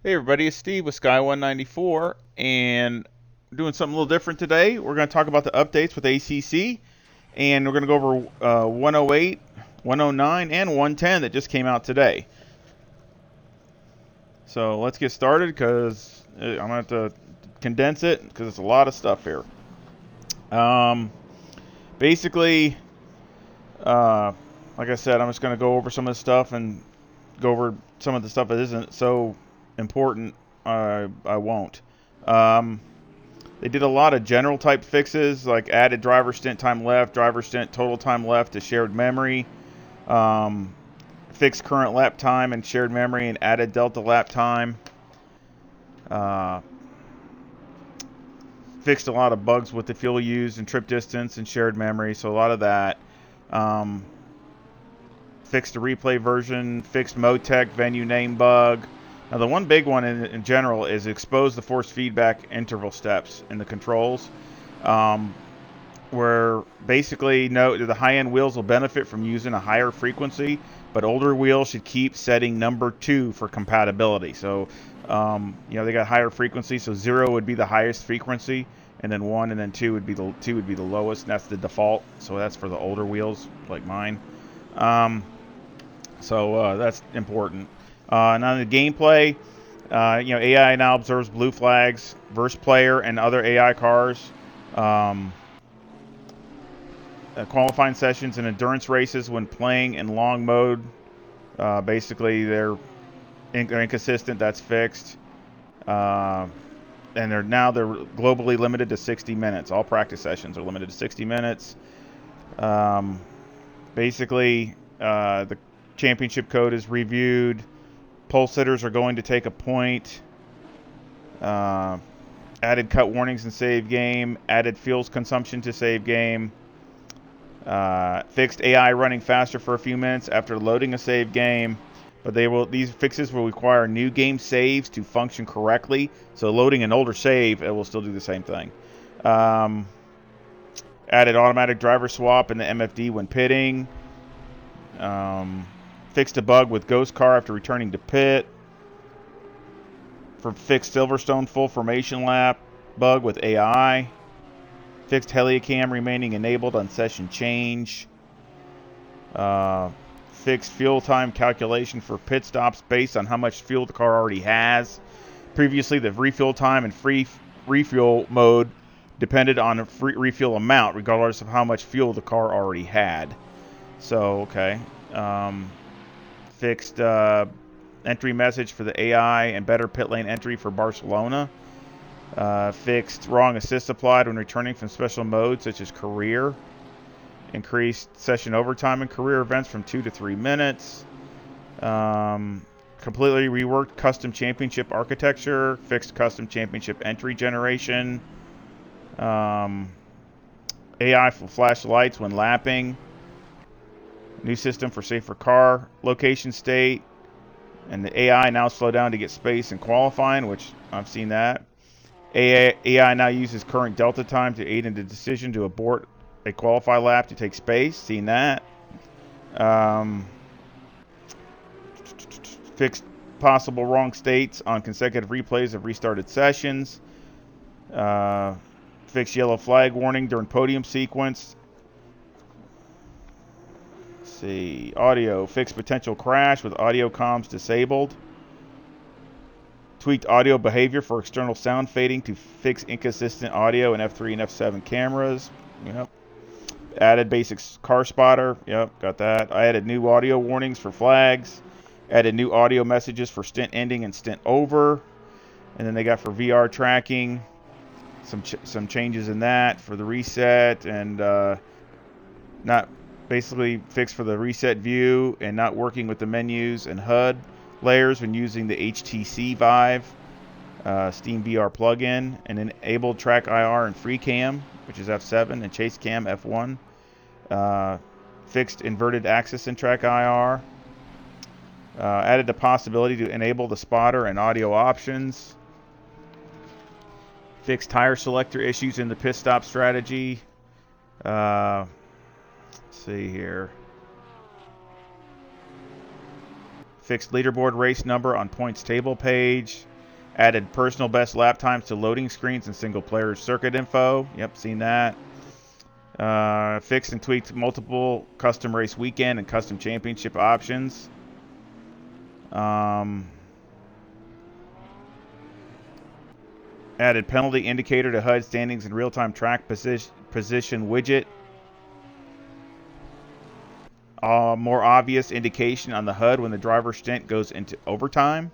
Hey everybody, it's Steve with Sky194, and I'm doing something a little different today. We're going to talk about the updates with ACC, and we're going to go over 108, 109, and 110 that just came out today. So let's get started because I'm going to have to condense it because it's a lot of stuff here. Um, basically, uh, like I said, I'm just going to go over some of the stuff and go over some of the stuff that isn't so important. I won't. Um, They did a lot of general type fixes, like added driver stint time left, driver stint total time left to shared memory, um, fixed current lap time and shared memory, and added delta lap time. Uh, Fixed a lot of bugs with the fuel used and trip distance and shared memory, so a lot of that. Um, Fixed the replay version, fixed Motec venue name bug. Now, the one big one in general is expose the force feedback interval steps in the controls. Where basically the high-end wheels will benefit from using a higher frequency, but older wheels should keep setting number 2 for compatibility. So, they got higher frequency, so 0 would be the highest frequency, and then 1 and then 2 would be the lowest, and that's the default. So that's for the older wheels like mine. That's important. Now the gameplay, AI now observes blue flags versus player and other AI cars. Qualifying sessions and endurance races when playing in long mode. Basically, they're inconsistent. That's fixed. And they're globally limited to 60 minutes. All practice sessions are limited to 60 minutes. The championship code is reviewed. Pole sitters are going to take a point. Added cut warnings in save game. Added fuels consumption to save game. Fixed AI running faster for a few minutes after loading a save game, but these fixes will require new game saves to function correctly. So loading an older save, it will still do the same thing. Added automatic driver swap in the MFD when pitting. Fixed a bug with Ghost Car after returning to pit. Fixed Silverstone full formation lap bug with AI. Fixed Heliocam remaining enabled on session change. Fixed fuel time calculation for pit stops based on how much fuel the car already has. Previously, the refuel time and free refuel mode depended on a free refuel amount, regardless of how much fuel the car already had. So, okay. Fixed entry message for the AI and better pit lane entry for Barcelona. Fixed wrong assist applied when returning from special modes such as career. Increased session overtime in career events from 2 to 3 minutes. Completely reworked custom championship architecture. Fixed custom championship entry generation. AI for flash lights when lapping. New system for safer car location state. And the AI now slow down to get space in qualifying, which I've seen that. AI now uses current delta time to aid in the decision to abort a qualify lap to take space. Seen that. Fixed possible wrong states on consecutive replays of restarted sessions. Fixed yellow flag warning during podium sequence. Let's see. Audio. Fixed potential crash with audio comms disabled. Tweaked audio behavior for external sound fading to fix inconsistent audio in F3 and F7 cameras. Yep. Added basic car spotter. Yep, got that. I added new audio warnings for flags. Added new audio messages for stint ending and stint over. And then they got for VR tracking some changes in that for the reset and not basically fixed for the reset view and not working with the menus and HUD layers when using the HTC Vive Steam VR plugin, and enabled track IR and free cam, which is F7, and chase cam F1. Fixed inverted axis in track IR. Added the possibility to enable the spotter and audio options. Fixed tire selector issues in the pit stop strategy. Let's see here. Fixed leaderboard race number on points table page. Added personal best lap times to loading screens and single player circuit info. Yep, seen that. Fixed and tweaked multiple custom race weekend and custom championship options. Added penalty indicator to HUD standings and real-time track position widget. More obvious indication on the HUD when the driver's stint goes into overtime.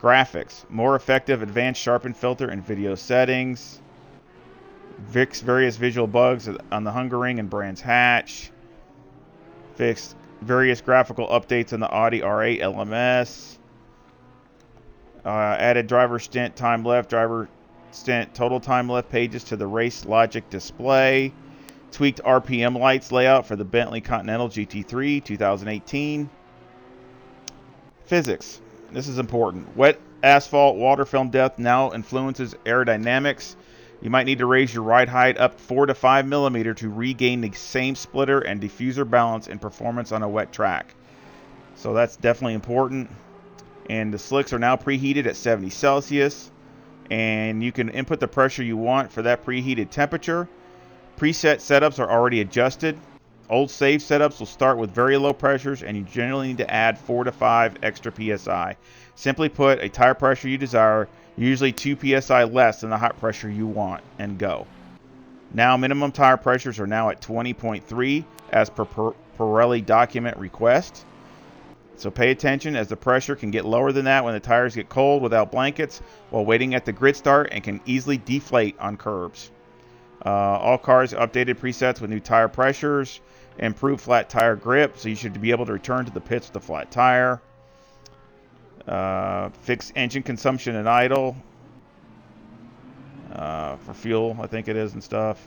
Graphics. More effective advanced sharpen filter and video settings. Fix various visual bugs on the Hungaroring and Brands Hatch. Fixed various graphical updates on the Audi R8 LMS. Added driver stint time left, driver stint total time left pages to the race logic display. Tweaked RPM lights layout for the Bentley Continental GT3 2018. Physics. This is important. Wet asphalt water film depth now influences aerodynamics. You might need to raise your ride height up 4 to 5 millimeter to regain the same splitter and diffuser balance and performance on a wet track. So that's definitely important. And the slicks are now preheated at 70 Celsius. And you can input the pressure you want for that preheated temperature. Preset setups are already adjusted. Old save setups will start with very low pressures, and you generally need to add 4 to 5 extra PSI. Simply put, a tire pressure you desire, usually 2 PSI less than the hot pressure you want, and go. Now minimum tire pressures are now at 20.3 as per Pirelli document request. So pay attention, as the pressure can get lower than that when the tires get cold without blankets while waiting at the grid start, and can easily deflate on curbs. All cars updated presets with new tire pressures, improved flat tire grip, so you should be able to return to the pits with a flat tire. Fixed engine consumption and idle for fuel, I think it is, and stuff.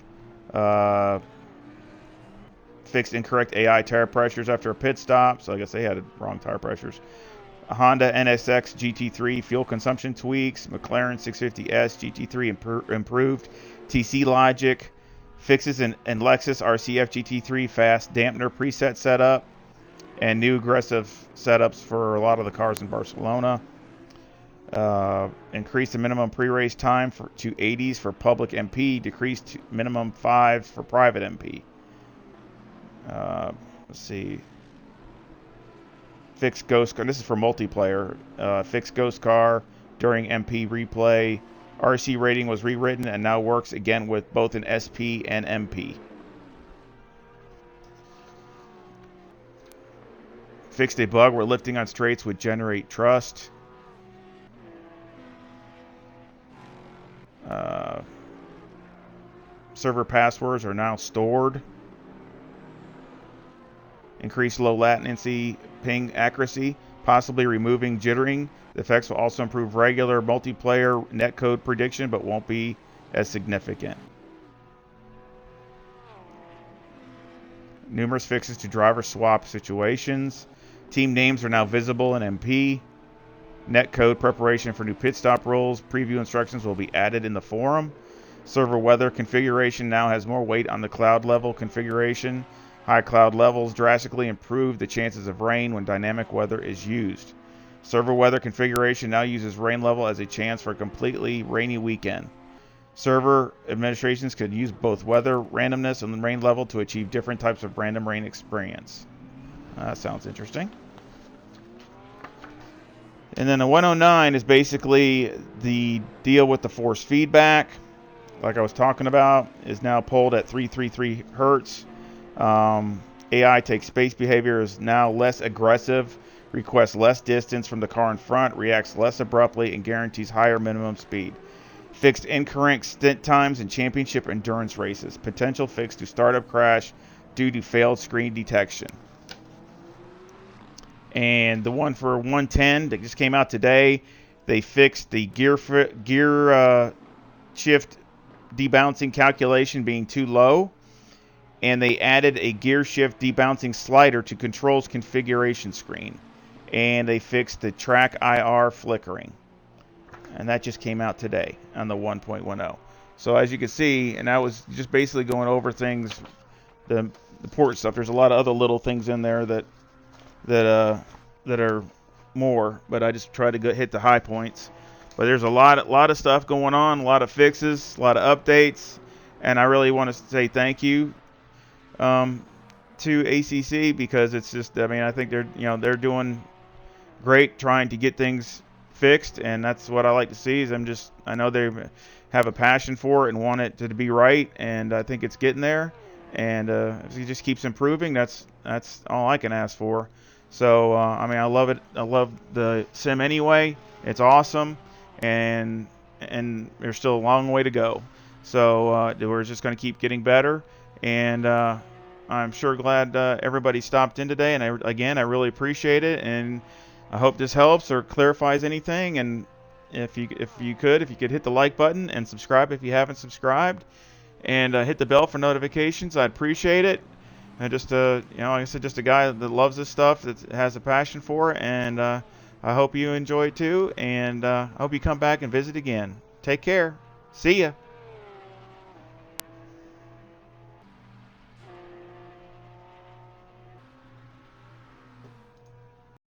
Fixed incorrect AI tire pressures after a pit stop, so I guess they had wrong tire pressures. Honda NSX GT3 fuel consumption tweaks. McLaren 650S GT3 improved TC logic. Fixes in Lexus RCF GT3 fast dampener preset setup. And new aggressive setups for a lot of the cars in Barcelona. Increase the minimum pre-race time to 80s for public MP. Decreased to minimum 5 for private MP. Let's see. Fixed ghost car. This is for multiplayer. Fixed ghost car during MP replay. RC rating was rewritten and now works again with both an SP and MP. Fixed a bug where lifting on straights would generate thrust. Server passwords are now stored. Increase low latency ping accuracy, possibly removing jittering. The effects will also improve regular multiplayer netcode prediction, but won't be as significant. Numerous fixes to driver swap situations. Team names are now visible in MP. Netcode preparation for new pit stop rules. Preview instructions will be added in the forum. Server weather configuration now has more weight on the cloud level configuration. High cloud levels drastically improve the chances of rain when dynamic weather is used. Server weather configuration now uses rain level as a chance for a completely rainy weekend. Server administrations could use both weather randomness and rain level to achieve different types of random rain experience. That sounds interesting. And then the 109 is basically the deal with the force feedback. Like I was talking about, is now pulled at 333 hertz. AI takes space behavior, is now less aggressive, requests less distance from the car in front, reacts less abruptly, and guarantees higher minimum speed. Fixed incorrect stint times in championship endurance races. Potential fix to startup crash due to failed screen detection. And the one for 110 that just came out today, they fixed the gear shift debouncing calculation being too low. And they added a gear shift debouncing slider to controls configuration screen. And they fixed the track IR flickering. And that just came out today on the 1.10. So as you can see, and I was just basically going over things, the port stuff. There's a lot of other little things in there that are more, but I just try to hit the high points. But there's a lot of stuff going on, a lot of fixes, a lot of updates, and I really want to say thank you to ACC, because it's just, I mean, I think they're doing great trying to get things fixed, and that's what I like to see. I know they have a passion for it and want it to be right, and I think it's getting there. And if he just keeps improving, that's all I can ask for. So I mean, I love it. I love the sim anyway. It's awesome, and there's still a long way to go. So we're just going to keep getting better, and I'm sure glad everybody stopped in today. And again, I really appreciate it, and I hope this helps or clarifies anything. And if you could hit the like button and subscribe if you haven't subscribed, and hit the bell for notifications, I'd appreciate it. And just like I said, just a guy that loves this stuff, that has a passion for it, and I hope you enjoy it too. And I hope you come back and visit again. Take care. See ya.